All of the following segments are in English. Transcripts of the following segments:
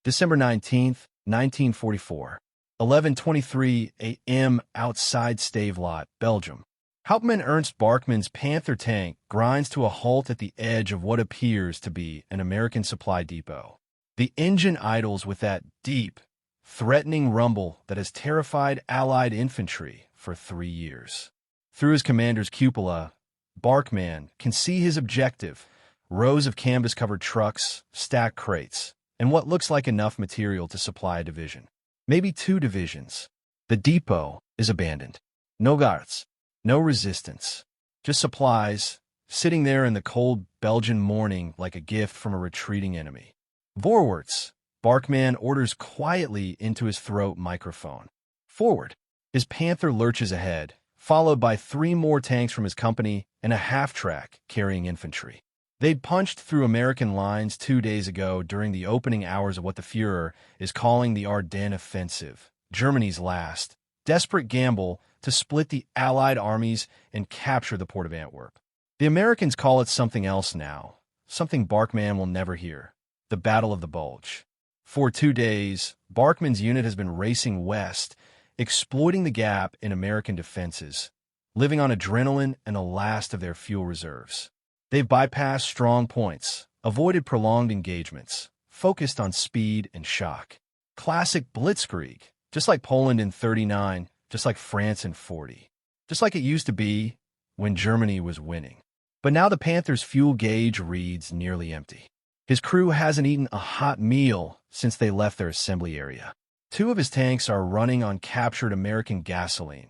December 19th, 1944. 11:23 a.m. outside Stavelot, Belgium. Hauptmann Ernst Barkmann's Panther tank grinds to a halt at the edge of what appears to be an American supply depot. The engine idles with that deep, threatening rumble that has terrified Allied infantry for 3 years. Through his commander's cupola, Barkmann can see his objective: rows of canvas-covered trucks, stacked crates, and what looks like enough material to supply a division. Maybe 2 divisions. The depot is abandoned. No guards, no resistance, just supplies, sitting there in the cold Belgian morning like a gift from a retreating enemy. Vorwärts, Barkmann orders quietly into his throat microphone. Forward. His Panther lurches ahead, followed by 3 more tanks from his company and a half-track carrying infantry. They'd punched through American lines 2 days ago during the opening hours of what the Führer is calling the Ardennes Offensive, Germany's last, desperate gamble to split the Allied armies and capture the port of Antwerp. The Americans call it something else now, something Barkmann will never hear: the Battle of the Bulge. For 2 days, Barkmann's unit has been racing west, exploiting the gap in American defenses, living on adrenaline and the last of their fuel reserves. They've bypassed strong points, avoided prolonged engagements, focused on speed and shock. Classic blitzkrieg, just like Poland in 39, just like France in 40, just like it used to be when Germany was winning. But now the Panther's fuel gauge reads nearly empty. His crew hasn't eaten a hot meal since they left their assembly area. 2 of his tanks are running on captured American gasoline,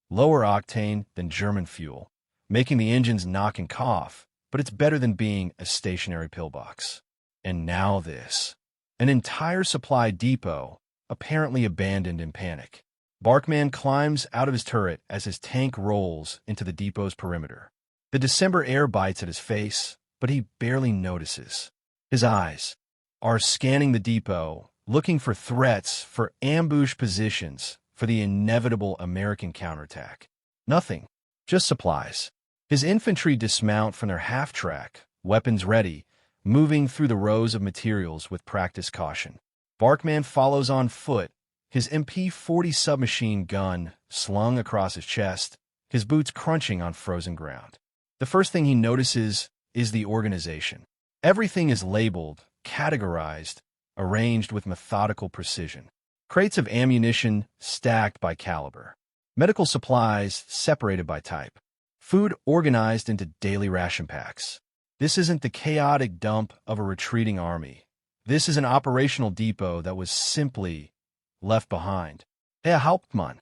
lower octane than German fuel, making the engines knock and cough, but it's better than being a stationary pillbox. And now this. An entire supply depot, apparently abandoned in panic. Barkmann climbs out of his turret as his tank rolls into the depot's perimeter. The December air bites at his face, but he barely notices. His eyes are scanning the depot, looking for threats, for ambush positions, for the inevitable American counterattack. Nothing, just supplies. His infantry dismount from their half-track, weapons ready, moving through the rows of materials with practiced caution. Barkmann follows on foot, his MP-40 submachine gun slung across his chest, his boots crunching on frozen ground. The first thing he notices is the organization. Everything is labeled, categorized, arranged with methodical precision. Crates of ammunition stacked by caliber. Medical supplies separated by type. Food organized into daily ration packs. This isn't the chaotic dump of a retreating army. This is an operational depot that was simply left behind. Herr Hauptmann.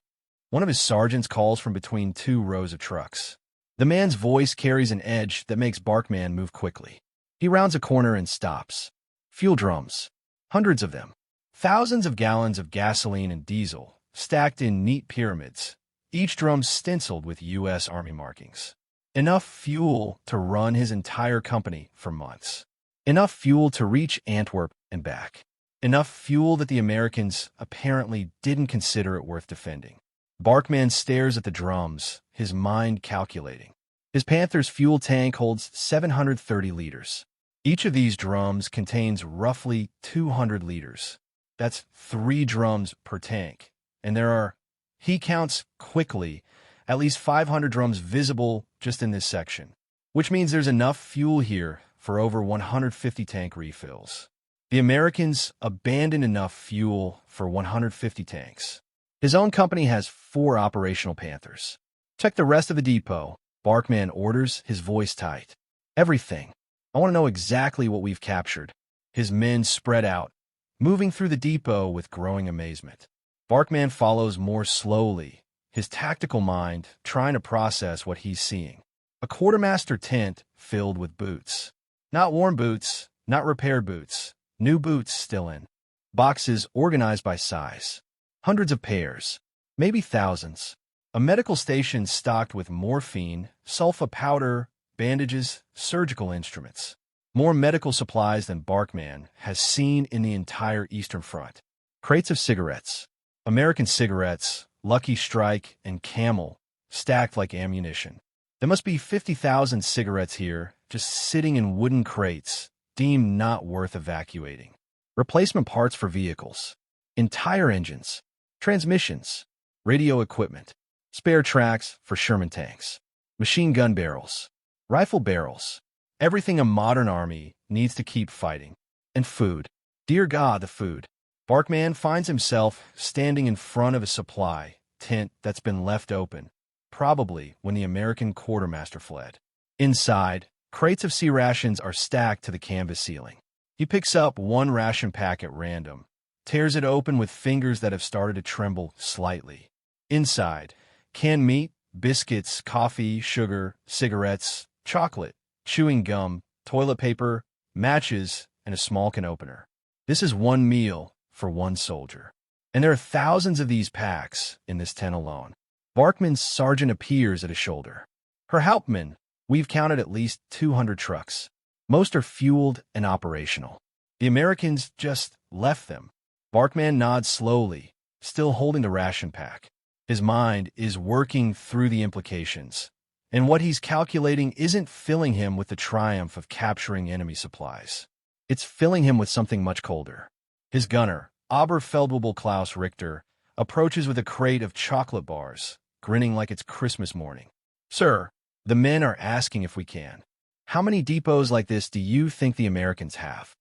One of his sergeants calls from between 2 rows of trucks. The man's voice carries an edge that makes Barkmann move quickly. He rounds a corner and stops. Fuel drums. Hundreds of them. Thousands of gallons of gasoline and diesel, stacked in neat pyramids, each drum stenciled with U.S. Army markings. Enough fuel to run his entire company for months. Enough fuel to reach Antwerp and back. Enough fuel that the Americans apparently didn't consider it worth defending. Barkmann stares at the drums, his mind calculating. His Panther's fuel tank holds 730 liters. Each of these drums contains roughly 200 liters. That's 3 drums per tank. And there are, he counts quickly, at least 500 drums visible just in this section, which means there's enough fuel here for over 150 tank refills. The Americans abandoned enough fuel for 150 tanks. His own company has 4 operational Panthers. Check the rest of the depot, Barkmann orders, his voice tight. Everything. I want to know exactly what we've captured. His men spread out, moving through the depot with growing amazement. Barkmann follows more slowly, his tactical mind trying to process what he's seeing. A quartermaster tent filled with boots. Not worn boots, not repaired boots, new boots still in. Boxes organized by size. Hundreds of pairs, maybe thousands. A medical station stocked with morphine, sulfa powder, bandages, surgical instruments. More medical supplies than Barkmann has seen in the entire Eastern Front. Crates of cigarettes. American cigarettes, Lucky Strike, and Camel, stacked like ammunition. There must be 50,000 cigarettes here, just sitting in wooden crates, deemed not worth evacuating. replacement parts for vehicles, entire engines, transmissions, radio equipment, spare tracks for Sherman tanks, machine gun barrels, rifle barrels, everything a modern army needs to keep fighting. And food. Dear God, the food. Barkman finds himself standing in front of a supply tent that's been left open, probably when the American quartermaster fled. Inside, crates of sea rations are stacked to the canvas ceiling. He picks up one ration pack at random, tears it open with fingers that have started to tremble slightly. Inside, canned meat, biscuits, coffee, sugar, cigarettes, chocolate, chewing gum, toilet paper, matches, and a small can opener. This is one meal for one soldier. And there are thousands of these packs in this tent alone. Barkman's sergeant appears at his shoulder. Her Hauptmann, we've counted at least 200 trucks. Most are fueled and operational. The Americans just left them. Barkman nods slowly, still holding the ration pack. His mind is working through the implications, and what he's calculating isn't filling him with the triumph of capturing enemy supplies. It's filling him with something much colder. His gunner, Oberfeldwebel Klaus Richter, approaches with a crate of chocolate bars, grinning like it's Christmas morning. Sir, the men are asking if we can. How many depots like this do you think the Americans have?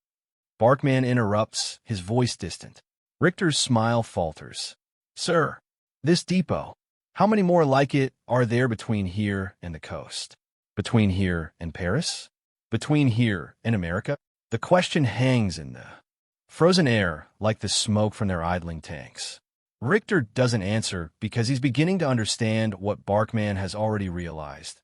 Barkman interrupts, his voice distant. Richter's smile falters. Sir, this depot. How many more like it are there between here and the coast? Between here and Paris? Between here and America? The question hangs in the frozen air like the smoke from their idling tanks. Richter doesn't answer because he's beginning to understand what Barkman has already realized.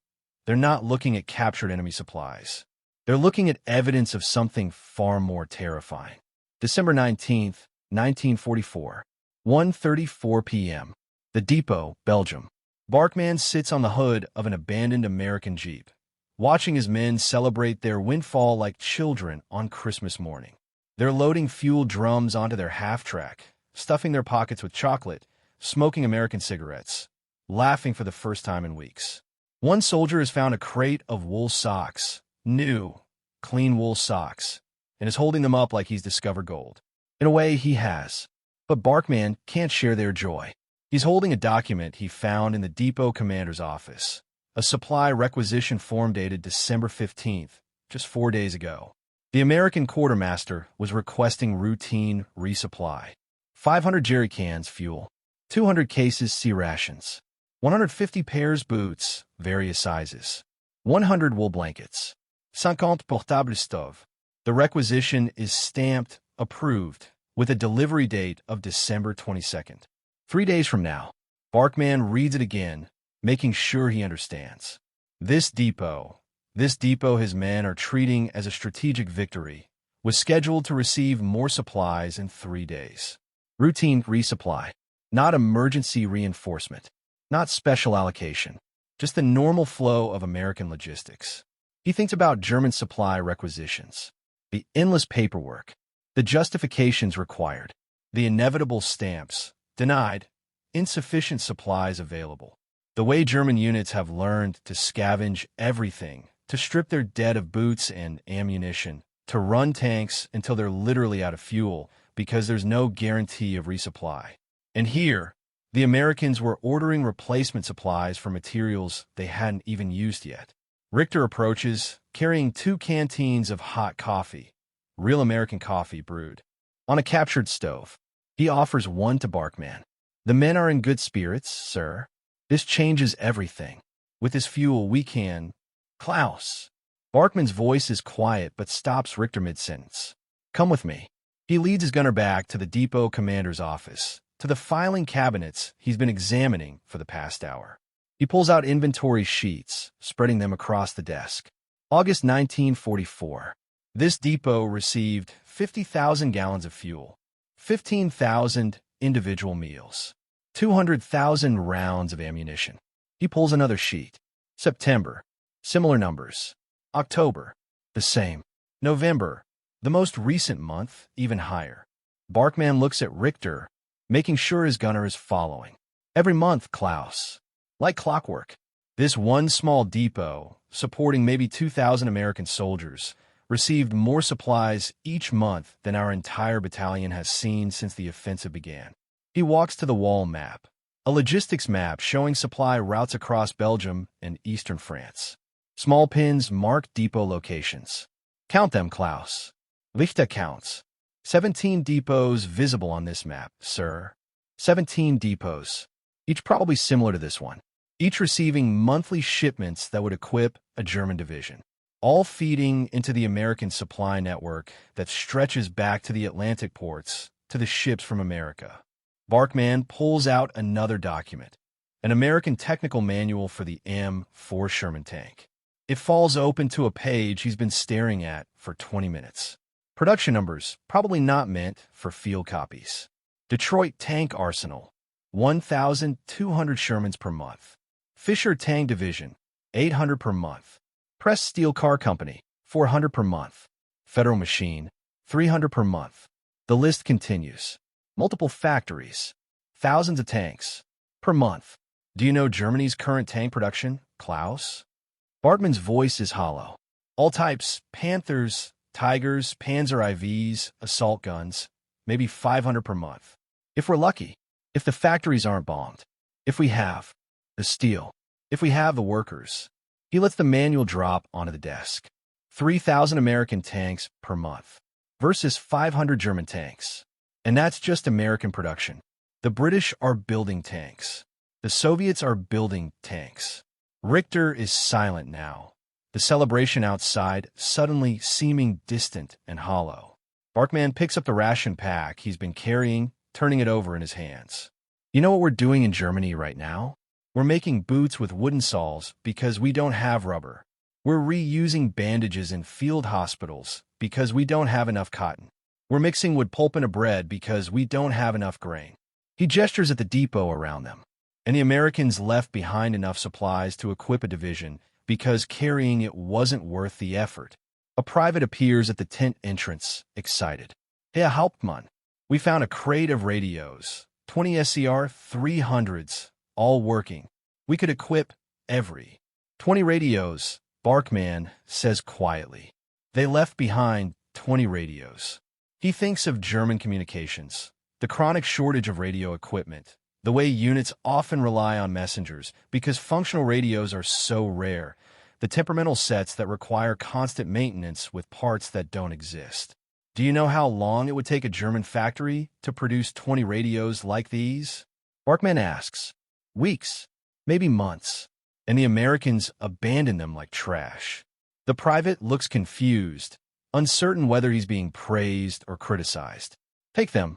They're not looking at captured enemy supplies. They're looking at evidence of something far more terrifying. December 19th, 1944, 1:34 p.m. The Depot, Belgium. Barkman sits on the hood of an abandoned American Jeep, watching his men celebrate their windfall like children on Christmas morning. They're loading fuel drums onto their half-track, stuffing their pockets with chocolate, smoking American cigarettes, laughing for the first time in weeks. One soldier has found a crate of wool socks, new, clean wool socks, and is holding them up like he's discovered gold. In a way, he has. But Barkman can't share their joy. He's holding a document he found in the depot commander's office, a supply requisition form dated December 15th, just 4 days ago. The American quartermaster was requesting routine resupply. 500 jerry cans fuel, 200 cases sea rations, 150 pairs boots, various sizes, 100 wool blankets, 50 portables stove. The requisition is stamped, approved, with a delivery date of December 22nd. 3 days from now, Barkman reads it again, making sure he understands. This depot his men are treating as a strategic victory, was scheduled to receive more supplies in 3 days. Routine resupply, not emergency reinforcement, not special allocation, just the normal flow of American logistics. He thinks about German supply requisitions, the endless paperwork, the justifications required, the inevitable stamps, denied, insufficient supplies available. The way German units have learned to scavenge everything, to strip their dead of boots and ammunition, to run tanks until they're literally out of fuel because there's no guarantee of resupply. And here, the Americans were ordering replacement supplies for materials they hadn't even used yet. Richter approaches, carrying 2 canteens of hot coffee, real American coffee brewed, on a captured stove. He offers one to Barkman. The men are in good spirits, sir. This changes everything. With this fuel, we can... Klaus. Barkman's voice is quiet but stops Richter mid-sentence. Come with me. He leads his gunner back to the depot commander's office, to the filing cabinets he's been examining for the past hour. He pulls out inventory sheets, spreading them across the desk. August 1944. This depot received 50,000 gallons of fuel, 15,000 individual meals, 200,000 rounds of ammunition. He pulls another sheet. September. Similar numbers. October. The same. November. The most recent month, even higher. Barkman looks at Richter, making sure his gunner is following. Every month, Klaus. Like clockwork. This one small depot, supporting maybe 2,000 American soldiers, received more supplies each month than our entire battalion has seen since the offensive began. He walks to the wall map, a logistics map showing supply routes across Belgium and eastern France. Small pins mark depot locations. Count them, Klaus. Lichte counts. 17 depots visible on this map, sir. 17 depots, each probably similar to this one, each receiving monthly shipments that would equip a German division, all feeding into the American supply network that stretches back to the Atlantic ports, to the ships from America. Barkman pulls out another document, an American technical manual for the M4 Sherman tank. It falls open to a page he's been staring at for 20 minutes. Production numbers, probably not meant for field copies. Detroit Tank Arsenal, 1,200 Shermans per month. Fisher Tank Division, 800 per month. Press Steel Car Company, 400 per month. Federal Machine, 300 per month. The list continues. Multiple factories, thousands of tanks per month. Do you know Germany's current tank production, Klaus? Bartman's voice is hollow. All types, Panthers, Tigers, Panzer IVs, assault guns, maybe 500 per month. If we're lucky, if the factories aren't bombed, if we have the steel, if we have the workers. He lets the manual drop onto the desk. 3,000 American tanks per month versus 500 German tanks. And that's just American production. The British are building tanks. The Soviets are building tanks. Richter is silent now, the celebration outside suddenly seeming distant and hollow. Barkman picks up the ration pack he's been carrying, turning it over in his hands. You know what we're doing in Germany right now? We're making boots with wooden soles because we don't have rubber. We're reusing bandages in field hospitals because we don't have enough cotton. We're mixing wood pulp into bread because we don't have enough grain. He gestures at the depot around them. And the Americans left behind enough supplies to equip a division because carrying it wasn't worth the effort. A private appears at the tent entrance, excited. Herr Hauptmann, we found a crate of radios, 20 SCR 300s, all working. We could equip every 20 radios, Barkman says quietly. They left behind 20 radios. He thinks of German communications, the chronic shortage of radio equipment, the way units often rely on messengers because functional radios are so rare, the temperamental sets that require constant maintenance with parts that don't exist. Do you know how long it would take a German factory to produce 20 radios like these? Barkman asks. Weeks, maybe months, and the Americans abandon them like trash. The private looks confused, uncertain whether he's being praised or criticized. Take them,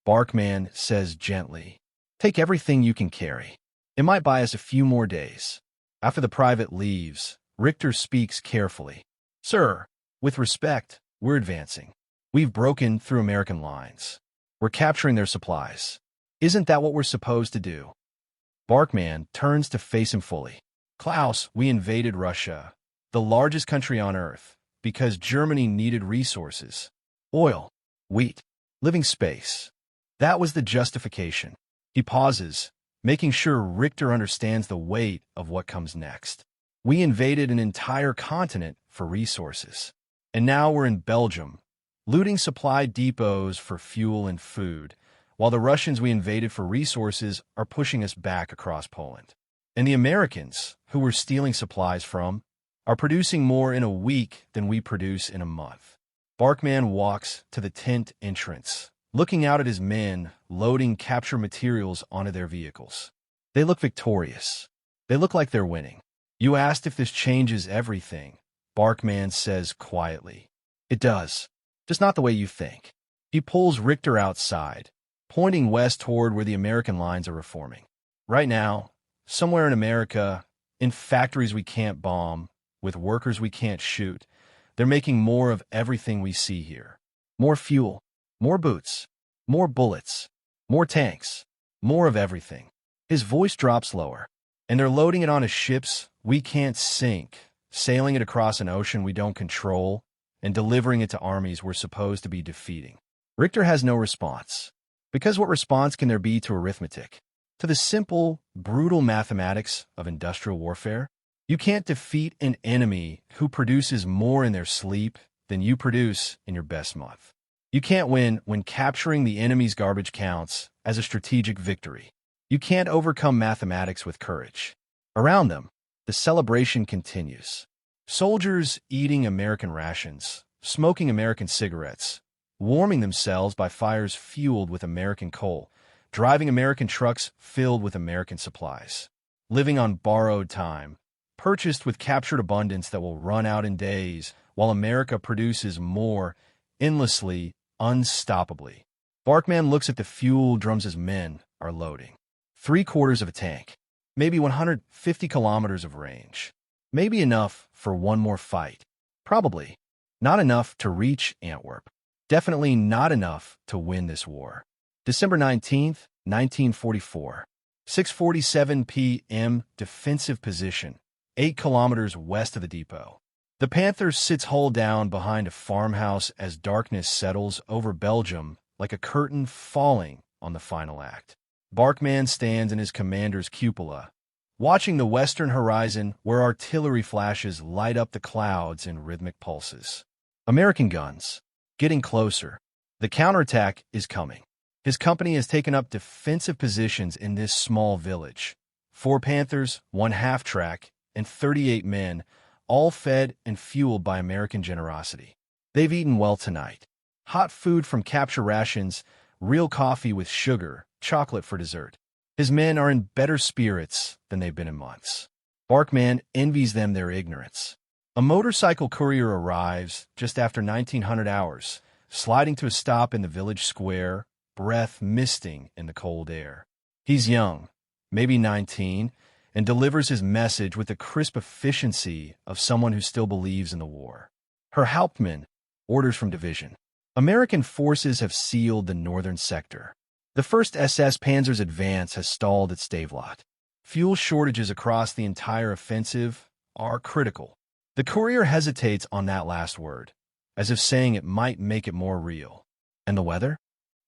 Barkman says gently. Take everything you can carry. It might buy us a few more days. After the private leaves, Richter speaks carefully. Sir, with respect, we're advancing. We've broken through American lines. We're capturing their supplies. Isn't that what we're supposed to do? Barkman turns to face him fully. Klaus, we invaded Russia, the largest country on earth, because Germany needed resources. Oil, wheat, living space. That was the justification. He pauses, making sure Richter understands the weight of what comes next. We invaded an entire continent for resources. And now we're in Belgium, looting supply depots for fuel and food, while the Russians we invaded for resources are pushing us back across Poland. And the Americans, who we're stealing supplies from, are producing more in a week than we produce in a month. Barkman walks to the tent entrance, looking out at his men loading capture materials onto their vehicles. They look victorious. They look like they're winning. You asked if this changes everything, Barkman says quietly. It does, just not the way you think. He pulls Richter outside, pointing west toward where the American lines are reforming. Right now, somewhere in America, in factories we can't bomb, with workers we can't shoot, they're making more of everything we see here. More fuel, more boots, more bullets, more tanks, more of everything. His voice drops lower, and they're loading it onto ships we can't sink, sailing it across an ocean we don't control, and delivering it to armies we're supposed to be defeating. Richter has no response. Because what response can there be to arithmetic? To the simple, brutal mathematics of industrial warfare? You can't defeat an enemy who produces more in their sleep than you produce in your best month. You can't win when capturing the enemy's garbage counts as a strategic victory. You can't overcome mathematics with courage. Around them, the celebration continues. Soldiers eating American rations, smoking American cigarettes, warming themselves by fires fueled with American coal, driving American trucks filled with American supplies, living on borrowed time, purchased with captured abundance that will run out in days, while America produces more, endlessly, unstoppably. Barkman looks at the fuel drums his men are loading. 3/4 of a tank, maybe 150 kilometers of range. Maybe enough for one more fight. Probably not enough to reach Antwerp. Definitely not enough to win this war. December 19th, 1944. 6:47 p.m. Defensive position, 8 kilometers west of the depot. The Panther sits hull down behind a farmhouse as darkness settles over Belgium like a curtain falling on the final act. Barkman stands in his commander's cupola, watching the western horizon where artillery flashes light up the clouds in rhythmic pulses. American guns, getting closer. The counterattack is coming. His company has taken up defensive positions in this small village. 4 Panthers, 1 half-track, and 38 men, all fed and fueled by American generosity. They've eaten well tonight. Hot food from capture rations, real coffee with sugar, chocolate for dessert. His men are in better spirits than they've been in months. Barkman envies them their ignorance. A motorcycle courier arrives just after 1900 hours, sliding to a stop in the village square, breath misting in the cold air. He's young, maybe 19, and delivers his message with the crisp efficiency of someone who still believes in the war. Her Hauptmann orders from division. American forces have sealed the northern sector. The 1st SS Panzer's advance has stalled at Stavelot. Fuel shortages across the entire offensive are critical. The courier hesitates on that last word, as if saying it might make it more real. And the weather?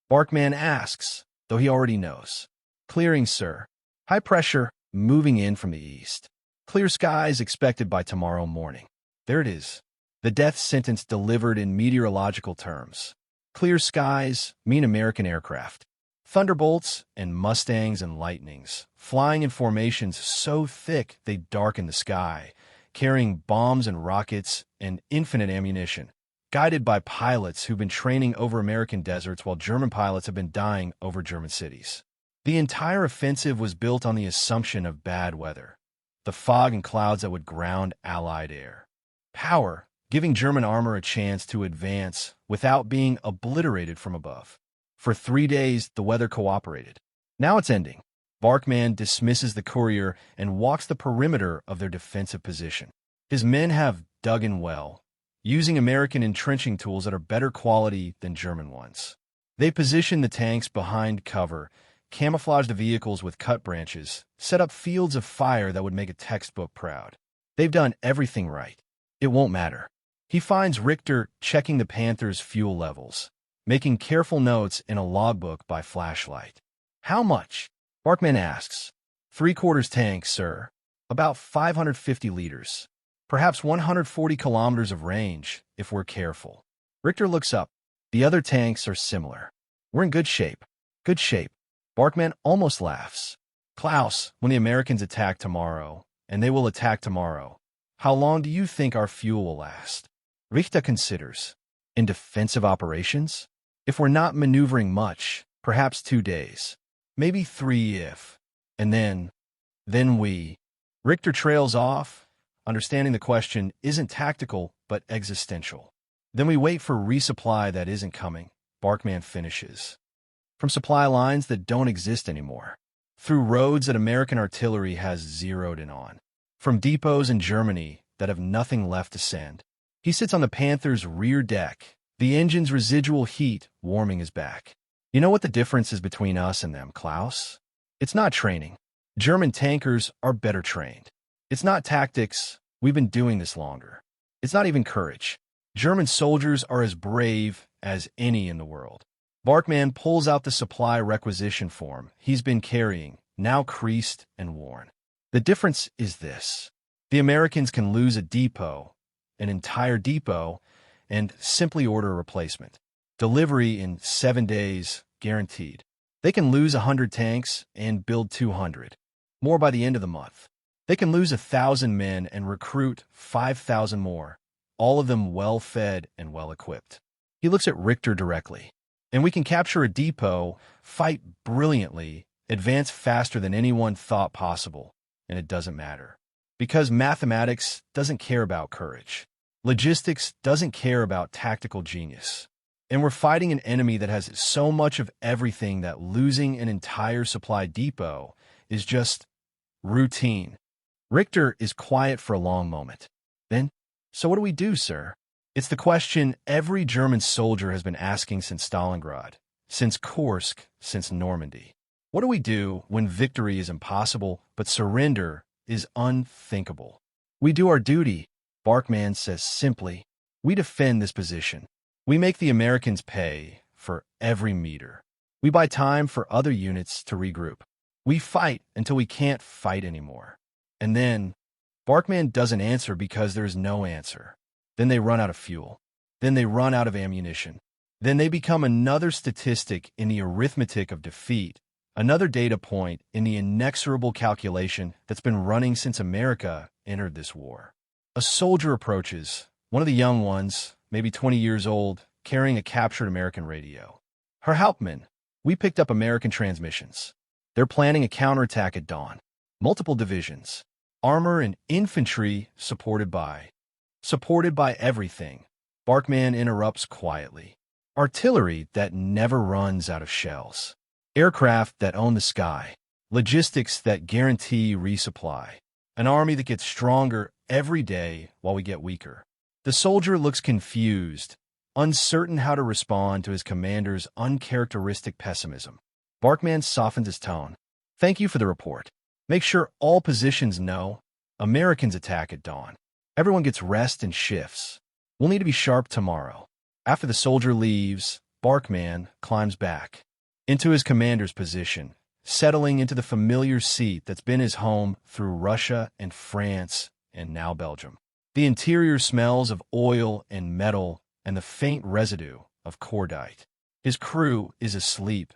Barkman asks, though he already knows. Clearing, sir. High pressure, moving in from the east. Clear skies expected by tomorrow morning. There it is. The death sentence delivered in meteorological terms. Clear skies mean American aircraft. Thunderbolts and Mustangs and Lightnings, flying in formations so thick they darken the sky, carrying bombs and rockets and infinite ammunition, guided by pilots who've been training over American deserts while German pilots have been dying over German cities. The entire offensive was built on the assumption of bad weather, the fog and clouds that would ground Allied air. Power, giving German armor a chance to advance without being obliterated from above. For 3 days, the weather cooperated. Now it's ending. Barkman dismisses the courier and walks the perimeter of their defensive position. His men have dug in well, using American entrenching tools that are better quality than German ones. They position the tanks behind cover, camouflage the vehicles with cut branches, set up fields of fire that would make a textbook proud. They've done everything right. It won't matter. He finds Richter checking the Panther's fuel levels, making careful notes in a logbook by flashlight. How much? Barkman asks. 3/4 tank, sir. About 550 liters. Perhaps 140 kilometers of range, if we're careful. Richter looks up. The other tanks are similar. We're in good shape. Good shape. Barkman almost laughs. Klaus, when the Americans attack tomorrow, and they will attack tomorrow, how long do you think our fuel will last? Richter considers. In defensive operations? If we're not maneuvering much, perhaps 2 days. Maybe 3 if. And then we. Richter trails off, understanding the question isn't tactical but existential. Then we wait for resupply that isn't coming, Barkman finishes. From supply lines that don't exist anymore. Through roads that American artillery has zeroed in on. From depots in Germany that have nothing left to send. He sits on the Panther's rear deck, the engine's residual heat warming his back. You know what the difference is between us and them, Klaus? It's not training. German tankers are better trained. It's not tactics. We've been doing this longer. It's not even courage. German soldiers are as brave as any in the world. Barkman pulls out the supply requisition form he's been carrying, now creased and worn. The difference is this. The Americans can lose a depot, an entire depot, and simply order a replacement. Delivery in 7 days, guaranteed. They can lose 100 tanks and build 200. More by the end of the month. They can lose 1,000 men and recruit 5,000 more, all of them well-fed and well-equipped. He looks at Richter directly. And we can capture a depot, fight brilliantly, advance faster than anyone thought possible, and it doesn't matter. Because mathematics doesn't care about courage. Logistics doesn't care about tactical genius. And we're fighting an enemy that has so much of everything that losing an entire supply depot is just routine. Richter is quiet for a long moment. Then, so what do we do, sir? It's the question every German soldier has been asking since Stalingrad, since Kursk, since Normandy. What do we do when victory is impossible, but surrender is unthinkable? We do our duty, Barkman says simply. We defend this position. We make the Americans pay for every meter. We buy time for other units to regroup. We fight until we can't fight anymore. And then, Barkman doesn't answer because there's no answer. Then they run out of fuel. Then they run out of ammunition. Then they become another statistic in the arithmetic of defeat, another data point in the inexorable calculation that's been running since America entered this war. A soldier approaches, one of the young ones, maybe 20 years old, carrying a captured American radio. Herr Hauptmann, we picked up American transmissions. They're planning a counterattack at dawn. Multiple divisions. Armor and infantry supported by everything. Barkman interrupts quietly. Artillery that never runs out of shells. Aircraft that own the sky. Logistics that guarantee resupply. An army that gets stronger every day while we get weaker. The soldier looks confused, uncertain how to respond to his commander's uncharacteristic pessimism. Barkman softens his tone. Thank you for the report. Make sure all positions know Americans attack at dawn. Everyone gets rest and shifts. We'll need to be sharp tomorrow. After the soldier leaves, Barkman climbs back into his commander's position, settling into the familiar seat that's been his home through Russia and France and now Belgium. The interior smells of oil and metal and the faint residue of cordite. His crew is asleep.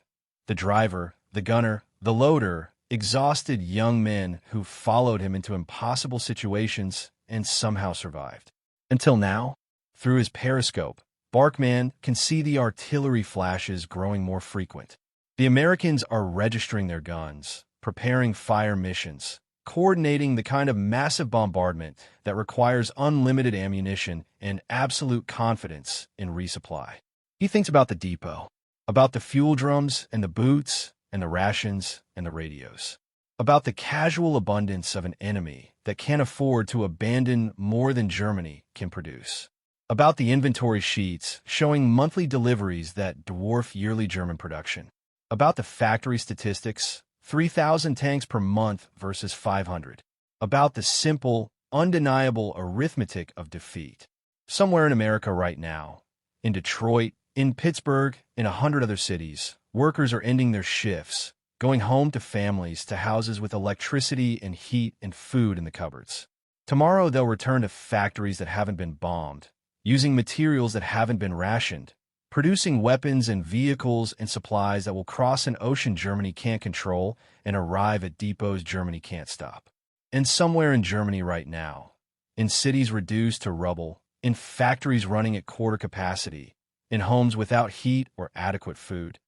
The driver, the gunner, the loader, exhausted young men who followed him into impossible situations and somehow survived. Until now, through his periscope, Barkman can see the artillery flashes growing more frequent. The Americans are registering their guns, preparing fire missions, coordinating the kind of massive bombardment that requires unlimited ammunition and absolute confidence in resupply. He thinks about the depot, about the fuel drums and the boots and the rations and the radios, about the casual abundance of an enemy that can't afford to abandon more than Germany can produce, about the inventory sheets showing monthly deliveries that dwarf yearly German production, about the factory statistics, 3,000 tanks per month versus 500, about the simple, undeniable arithmetic of defeat. Somewhere in America right now, in Detroit, in Pittsburgh, in 100 other cities, workers are ending their shifts, going home to families, to houses with electricity and heat and food in the cupboards. Tomorrow they'll return to factories that haven't been bombed, using materials that haven't been rationed, producing weapons and vehicles and supplies that will cross an ocean Germany can't control and arrive at depots Germany can't stop. And somewhere in Germany right now, in cities reduced to rubble, in factories running at quarter capacity, in homes without heat or adequate food,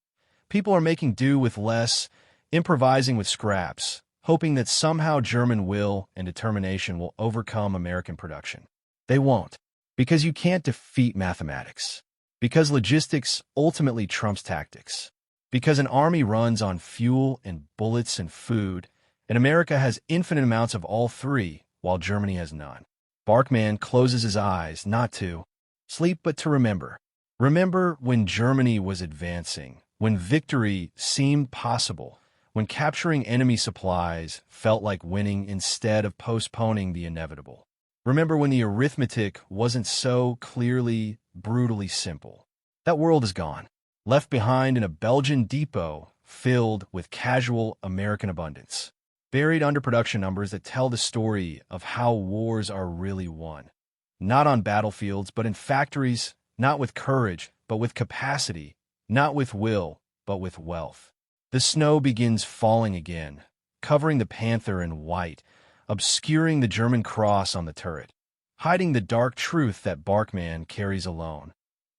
people are making do with less, improvising with scraps, hoping that somehow German will and determination will overcome American production. They won't, because you can't defeat mathematics. Because logistics ultimately trumps tactics. Because an army runs on fuel and bullets and food, and America has infinite amounts of all three, while Germany has none. Barkman closes his eyes, not to sleep, but to remember. Remember when Germany was advancing, when victory seemed possible, when capturing enemy supplies felt like winning instead of postponing the inevitable. Remember when the arithmetic wasn't so clearly, brutally simple. That world is gone, left behind in a Belgian depot filled with casual American abundance, buried under production numbers that tell the story of how wars are really won. Not on battlefields, but in factories not with courage, but with capacity, not with will, but with wealth. The snow begins falling again, covering the Panther in white, obscuring the German cross on the turret, hiding the dark truth that Barkman carries alone.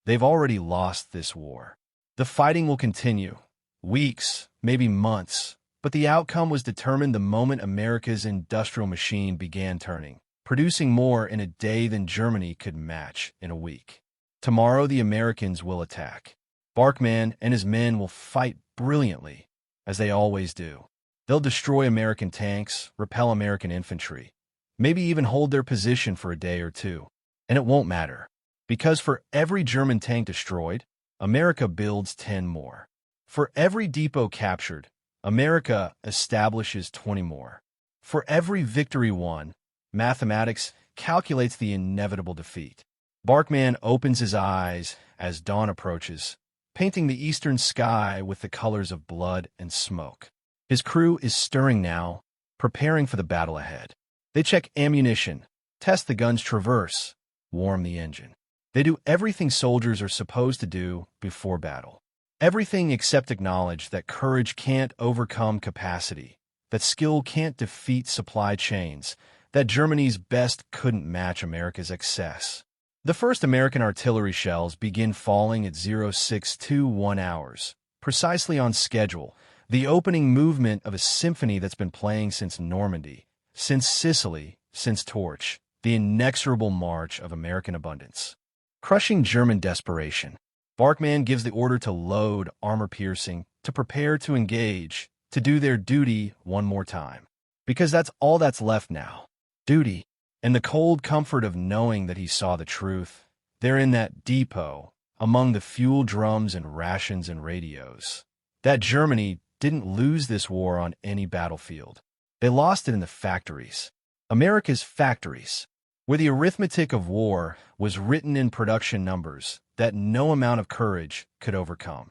They've already lost this war. The fighting will continue, weeks, maybe months, but the outcome was determined the moment America's industrial machine began turning, producing more in a day than Germany could match in a week. Tomorrow the Americans will attack. Barkman and his men will fight brilliantly, as they always do. They'll destroy American tanks, repel American infantry, maybe even hold their position for a day or two. And it won't matter, because for every German tank destroyed, America builds 10 more. For every depot captured, America establishes 20 more. For every victory won, mathematics calculates the inevitable defeat. Barkman opens his eyes as dawn approaches, painting the eastern sky with the colors of blood and smoke. His crew is stirring now, preparing for the battle ahead. They check ammunition, test the gun's traverse, warm the engine. They do everything soldiers are supposed to do before battle. Everything except acknowledge that courage can't overcome capacity, that skill can't defeat supply chains, that Germany's best couldn't match America's excess. The first American artillery shells begin falling at 0621 hours, precisely on schedule, the opening movement of a symphony that's been playing since Normandy, since Sicily, since Torch, the inexorable march of American abundance. Crushing German desperation, Barkman gives the order to load armor-piercing, to prepare to engage, to do their duty one more time. Because that's all that's left now. Duty. And the cold comfort of knowing that he saw the truth, there in that depot, among the fuel drums and rations and radios, that Germany didn't lose this war on any battlefield. They lost it in the factories. America's factories, where the arithmetic of war was written in production numbers that no amount of courage could overcome.